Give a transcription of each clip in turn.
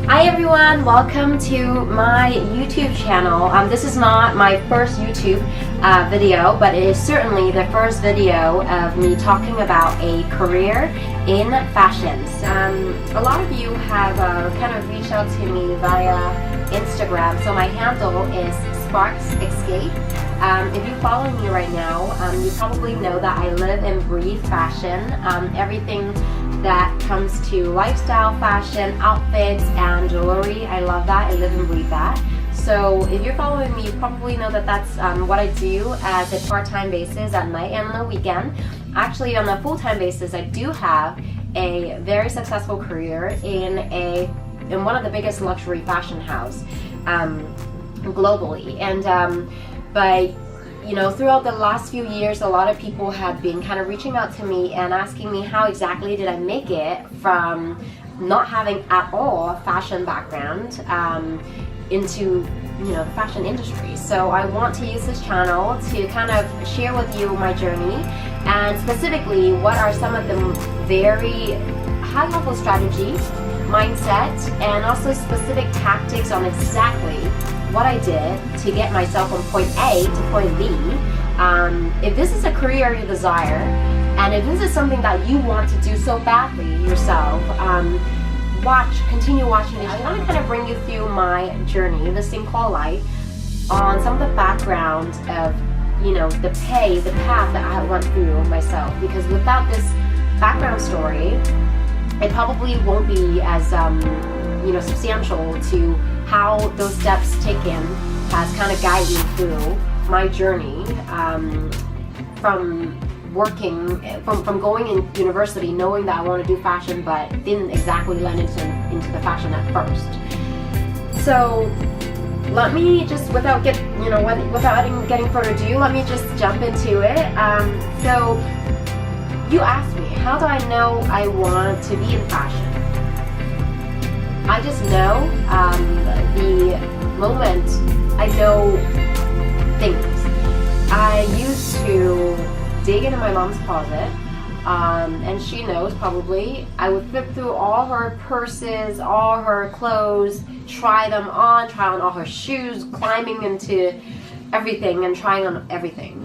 Hi everyone, welcome to my YouTube channel. This is not my first YouTube video, but it is certainly the first video of me talking about a career in fashions. A lot of you have kind of reached out to me via Instagram, so my handle is Sparks Escape. If you follow me right now, you probably know that I live and breathe fashion. Everything that comes to lifestyle, fashion, outfits, and jewelry. I love that. I live and breathe that. So if you're following me, you probably know that that's what I do as a part-time basis at night and on the weekend. Actually, on a full-time basis, I do have a very successful career in one of the biggest luxury fashion house globally. And but throughout the last few years, a lot of people have been kind of reaching out to me and asking me how exactly did I make it from not having at all a fashion background into the fashion industry. So I want to use this channel to kind of share with you my journey, and specifically what are some of the very high level strategies, mindset, and also specific tactics on exactly what I did to get myself from point A to point B. If this is a career you desire, and if this is something that you want to do so badly yourself, continue watching this. I want to kind of bring you through my journey, this thing called life, on some of the background of the path that I went through myself, because without this background story, it probably won't be as substantial to how those steps taken has kind of guided me through my journey from going in university, knowing that I want to do fashion, but didn't exactly land into the fashion at first. So let me just, without getting further ado, let me just jump into it. So you asked me, how do I know I want to be in fashion? I just know the moment I know things. I used to dig into my mom's closet, and she knows probably. I would flip through all her purses, all her clothes, try on all her shoes, climbing into everything and trying on everything.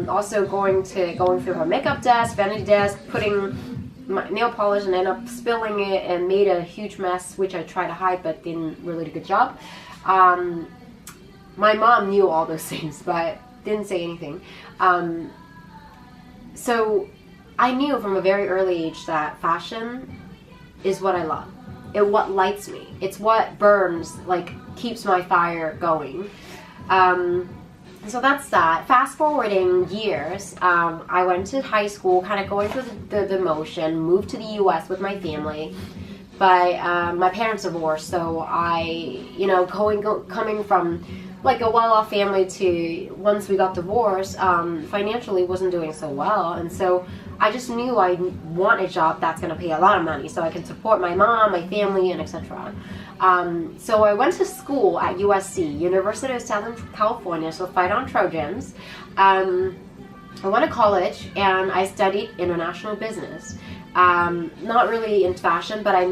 Also going through her makeup desk, vanity desk, putting my nail polish and end up spilling it and made a huge mess, which I tried to hide but didn't really do a good job. My mom knew all those things but didn't say anything. So I knew from a very early age that fashion is what I love. It's what lights me. It's what burns, keeps my fire going. So that's that. Fast forwarding years, I went to high school, kind of going through the motion, moved to the US with my family, but my parents divorced, so I, coming from a well-off family to once we got divorced, financially wasn't doing so well, and so I just knew I want a job that's going to pay a lot of money so I can support my mom, my family, and etc. So I went to school at USC, University of Southern California, so fight on Trojans. I went to college and I studied international business. Not really in fashion, but I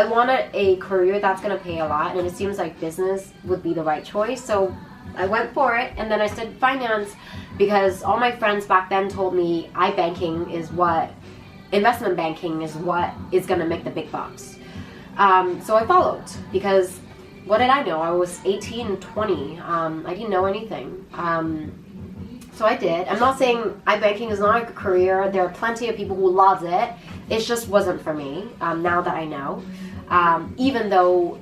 wanted a career that's going to pay a lot, and it seems like business would be the right choice. So I went for it, and then I studied finance because all my friends back then told me investment banking is what is going to make the big bucks. So I followed, because what did I know? I was 18 and 20. I didn't know anything. So I did. I'm not saying iBanking is not a career. There are plenty of people who love it. It just wasn't for me, now that I know. Even though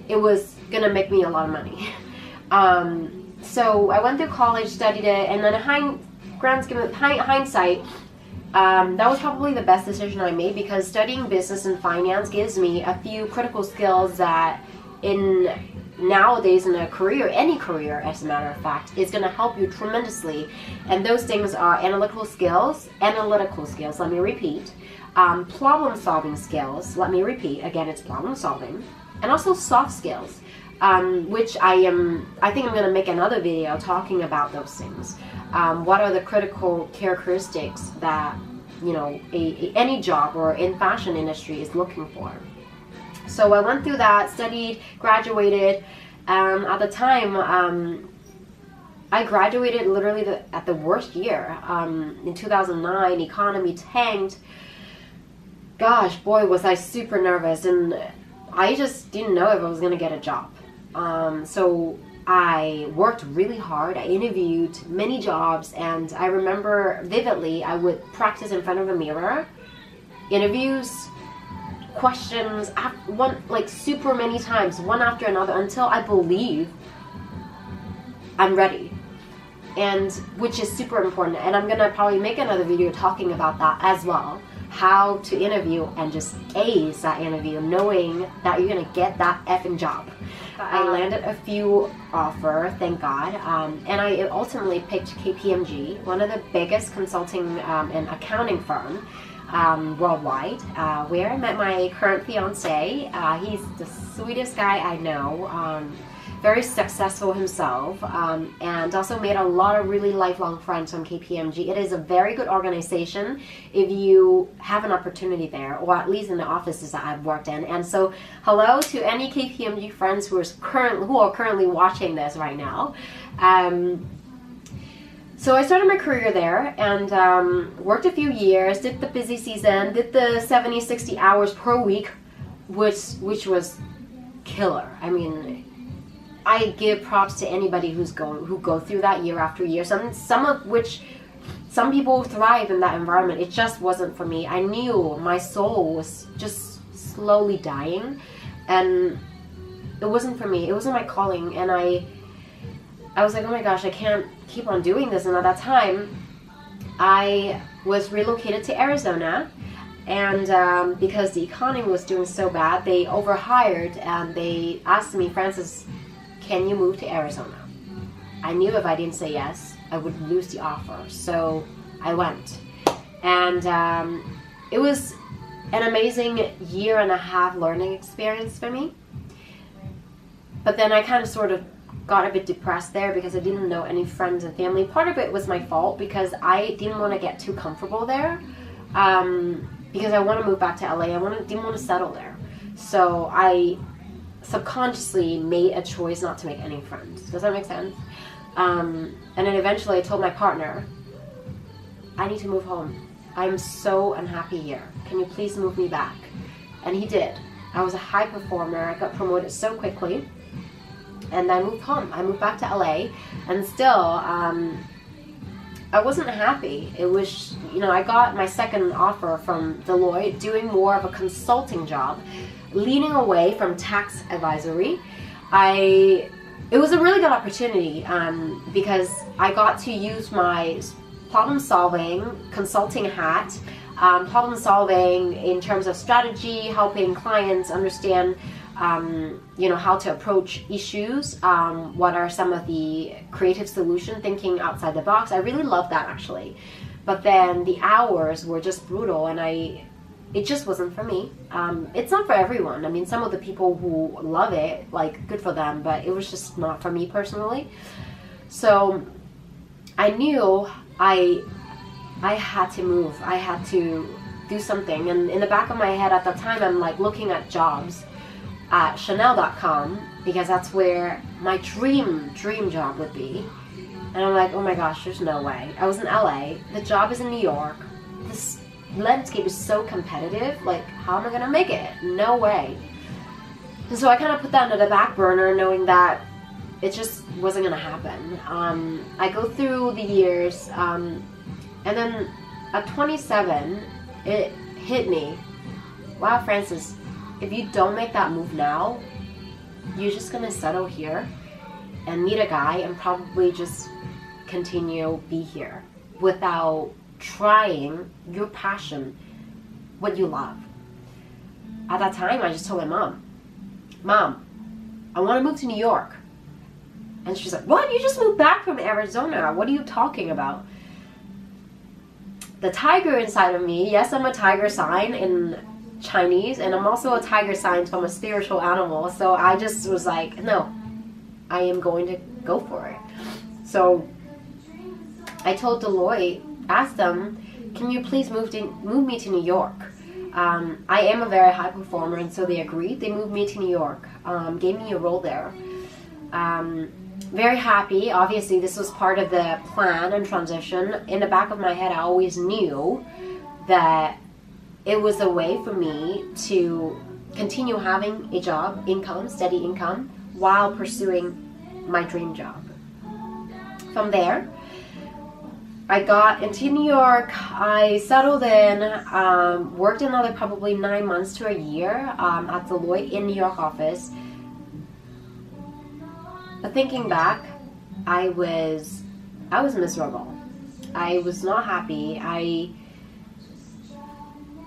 it was going to make me a lot of money. So I went through college, studied it, and then hindsight, that was probably the best decision I made, because studying business and finance gives me a few critical skills that nowadays in a career, any career as a matter of fact, is going to help you tremendously. And those things are analytical skills, let me repeat, problem solving skills, let me repeat, again, it's problem solving, and also soft skills, which I think I'm going to make another video talking about those things. What are the critical characteristics that any job or in fashion industry is looking for? So I went through that, studied, graduated. At the time, I graduated literally at the worst year. In 2009, economy tanked. Gosh, boy, was I super nervous, and I just didn't know if I was going to get a job. So I worked really hard. I interviewed many jobs, and I remember vividly I would practice in front of a mirror, interviews, questions, like super many times, one after another, until I believe I'm ready. And which is super important, and I'm gonna probably make another video talking about that as well, how to interview and just ace that interview, knowing that you're gonna get that effing job. I landed a few offers, thank God, and I ultimately picked KPMG, one of the biggest consulting and accounting firm worldwide, where I met my current fiance. He's the sweetest guy I know, very successful himself, and also made a lot of really lifelong friends from KPMG. It is a very good organization if you have an opportunity there, or at least in the offices that I've worked in. And so hello to any KPMG friends who are currently watching this right now. So I started my career there, and worked a few years, did the busy season, did the 70-60 hours per week, which was killer. I mean, I give props to anybody who go through that year after year. Some people thrive in that environment. It just wasn't for me. I knew my soul was just slowly dying, and it wasn't for me. It wasn't my calling, and I was like, oh my gosh, I can't keep on doing this. And at that time, I was relocated to Arizona, and because the economy was doing so bad, they overhired, and they asked me, Frances, can you move to Arizona? I knew if I didn't say yes, I would lose the offer. So I went. And it was an amazing 1.5 year learning experience for me. But then I kind of sort of got a bit depressed there because I didn't know any friends and family. Part of it was my fault because I didn't want to get too comfortable there, because I want to move back to LA. Didn't want to settle there. So I subconsciously made a choice not to make any friends. Does that make sense? And then eventually I told my partner, I need to move home. I'm so unhappy here. Can you please move me back? And he did. I was a high performer. I got promoted so quickly. And I moved home. I moved back to LA. And still, I wasn't happy. It was, I got my second offer from Deloitte, doing more of a consulting job, leaning away from tax advisory. It was a really good opportunity, because I got to use my problem-solving consulting hat, problem-solving in terms of strategy, helping clients understand how to approach issues, what are some of the creative solution, thinking outside the box. I really loved that, actually. But then the hours were just brutal, and it just wasn't for me. It's not for everyone. I mean, some of the people who love it, like, good for them, but it was just not for me personally. So I knew I had to move. I had to do something. And in the back of my head at that time, I'm like looking at jobs at Chanel.com, because that's where my dream job would be. And I'm like, oh my gosh, there's no way. I was in LA. The job is in New York. This landscape is so competitive. Like, how am I gonna make it? No way. And so I kind of put that under the back burner, knowing that it just wasn't gonna happen. I go through the years, and then at 27, it hit me. Wow, Frances, if you don't make that move now, you're just gonna settle here and meet a guy and probably just continue be here without trying your passion, what you love. At that time, I just told my Mom, I want to move to New York. And she's like, what? You just moved back from Arizona. What are you talking about? The tiger inside of me, yes, I'm a tiger sign in Chinese, and I'm also a tiger sign, so I'm a spiritual animal. So I just was like, no, I am going to go for it. So I told Deloitte, asked them, can you please move me to New York? I am a very high performer, and so they agreed. They moved me to New York, gave me a role there. Very happy. Obviously, this was part of the plan and transition. In the back of my head, I always knew that it was a way for me to continue having a job, income, steady income, while pursuing my dream job. From there, I got into New York. I settled in, worked another probably 9 months to a year at Deloitte in New York office. But thinking back, I was miserable. I was not happy.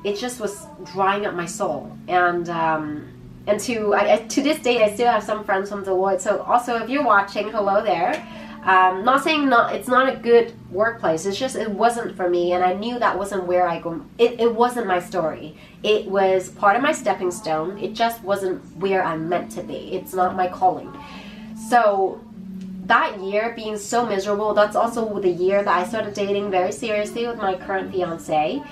It just was drying up my soul. And to this day, I still have some friends from Deloitte. So also, if you're watching, hello there. Not saying it's not a good workplace. It's just it wasn't for me, and I knew that wasn't where I go. It wasn't my story. It was part of my stepping stone. It just wasn't where I'm meant to be. It's not my calling. So that year being so miserable, that's also the year that I started dating very seriously with my current fiance.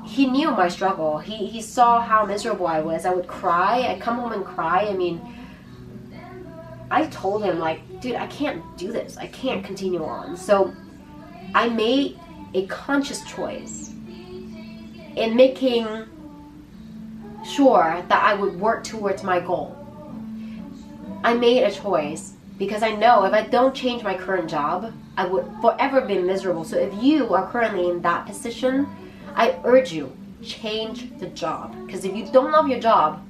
He knew my struggle. He saw how miserable I was. I would cry. I'd come home and cry. I mean, I told him, like, dude, I can't do this. I can't continue on. So I made a conscious choice in making sure that I would work towards my goal. I made a choice because I know if I don't change my current job, I would forever be miserable. So if you are currently in that position, I urge you, change the job. Because if you don't love your job,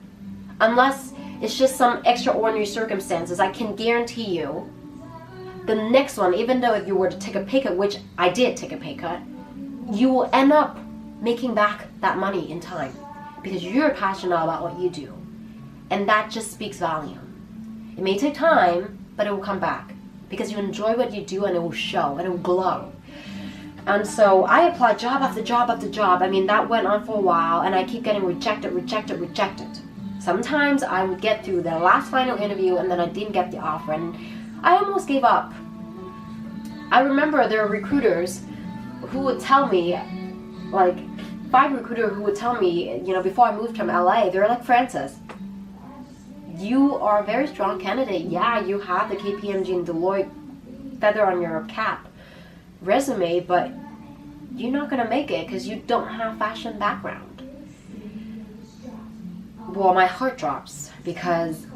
unless it's just some extraordinary circumstances, I can guarantee you the next one, even though if you were to take a pay cut, which I did take a pay cut, you will end up making back that money in time because you're passionate about what you do. And that just speaks volume. It may take time, but it will come back because you enjoy what you do, and it will show and it will glow. And so I applied job after job after job. I mean, that went on for a while, and I keep getting rejected. Sometimes I would get through the last final interview and then I didn't get the offer, and I almost gave up. I remember there were recruiters who would tell me, like 5 recruiters who would tell me, before I moved from LA, they were like, Frances, you are a very strong candidate. Yeah, you have the KPMG and Deloitte feather on your cap resume, but you're not going to make it because you don't have fashion background. Well, my heart drops because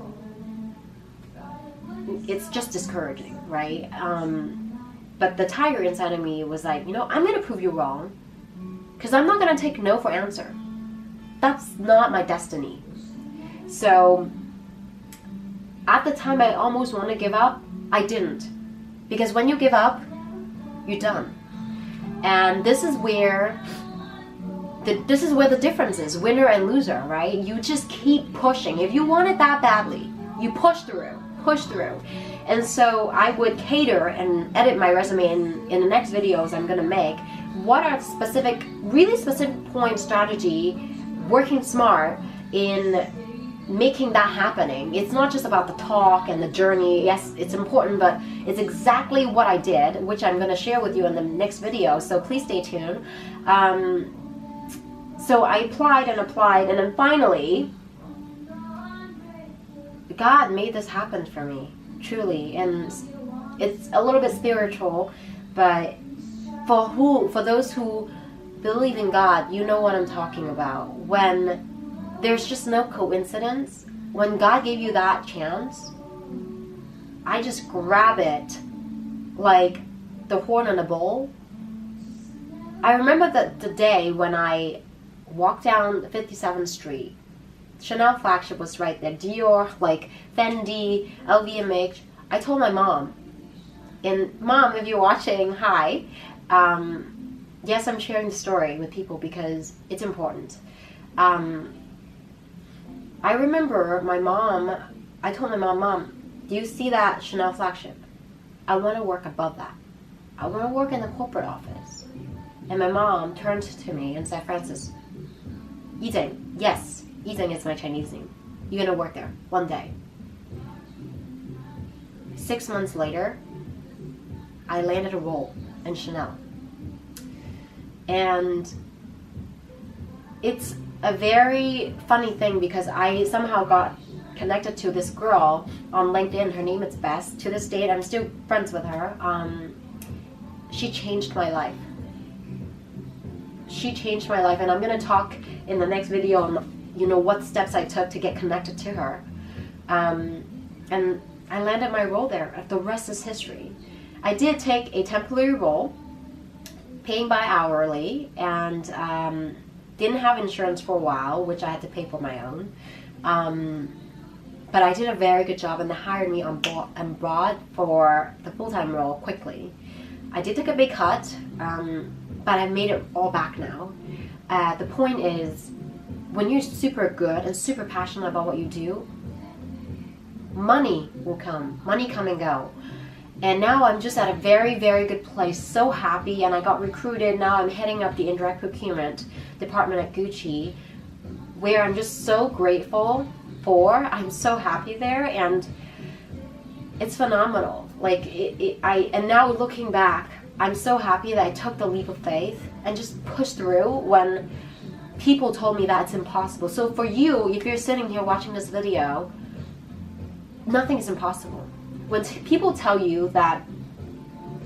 it's just discouraging, right? But the tiger inside of me was like, I'm going to prove you wrong because I'm not going to take no for answer. That's not my destiny. So at the time I almost want to give up, I didn't. Because when you give up, you're done. And this is where the difference is, winner and loser, right? You just keep pushing. If you want it that badly, you push through. And so I would cater and edit my resume in the next videos I'm gonna make. What are really specific point strategy, working smart in making that happening. It's not just about the talk and the journey. Yes, it's important, but it's exactly what I did, which I'm going to share with you in the next video, so please stay tuned. So I applied, and then finally God made this happen for me, truly. And it's a little bit spiritual, but for those who believe in God, you know what I'm talking about. When there's just no coincidence. When God gave you that chance, I just grab it like the horn in a bull. I remember the day when I walked down 57th Street. Chanel flagship was right there. Dior, like Fendi, LVMH. I told my mom. And Mom, if you're watching, hi. Yes, I'm sharing the story with people because it's important. I remember I told my mom, do you see that Chanel flagship? I want to work above that. I want to work in the corporate office. And my mom turned to me and said, Frances, Yizeng, yes, Yizeng is my Chinese name. You're going to work there one day. 6 months later, I landed a role in Chanel. And it's a very funny thing because I somehow got connected to this girl on LinkedIn. Her name is Bess. To this date, I'm still friends with her. She changed my life. She changed my life, and I'm gonna talk in the next video on, you know, what steps I took to get connected to her. And I landed my role there. The rest is history. I did take a temporary role, paying by hourly, and didn't have insurance for a while, which I had to pay for my own. But I did a very good job, and they hired me on board for the full-time role quickly. I did take a big cut, but I made it all back now. The point is, when you're super good and super passionate about what you do, money will come. Money come and go. And now I'm just at a very, very good place. So happy, and I got recruited. Now I'm heading up the indirect procurement department at Gucci, where I'm just so grateful for. I'm so happy there, and it's phenomenal. Like and now looking back, I'm so happy that I took the leap of faith and just pushed through when people told me that it's impossible. So for you, if you're sitting here watching this video, nothing is impossible. When people tell you that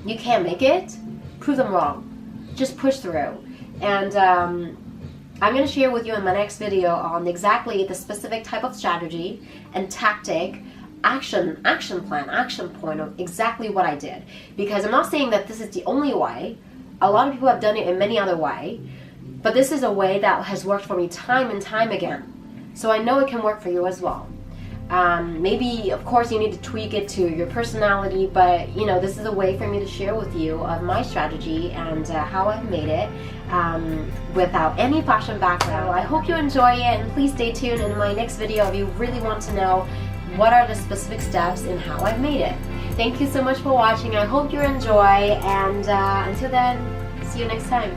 you can't make it, prove them wrong. Just push through. And I'm going to share with you in my next video on exactly the specific type of strategy and tactic, action plan, action point of exactly what I did. Because I'm not saying that this is the only way. A lot of people have done it in many other ways. But this is a way that has worked for me time and time again. So I know it can work for you as well. Maybe, of course, you need to tweak it to your personality, but you know, this is a way for me to share with you of my strategy and how I've made it without any fashion background. I hope you enjoy it, and please stay tuned in my next video if you really want to know what are the specific steps in how I've made it. Thank you so much for watching. I hope you enjoy, and until then, see you next time.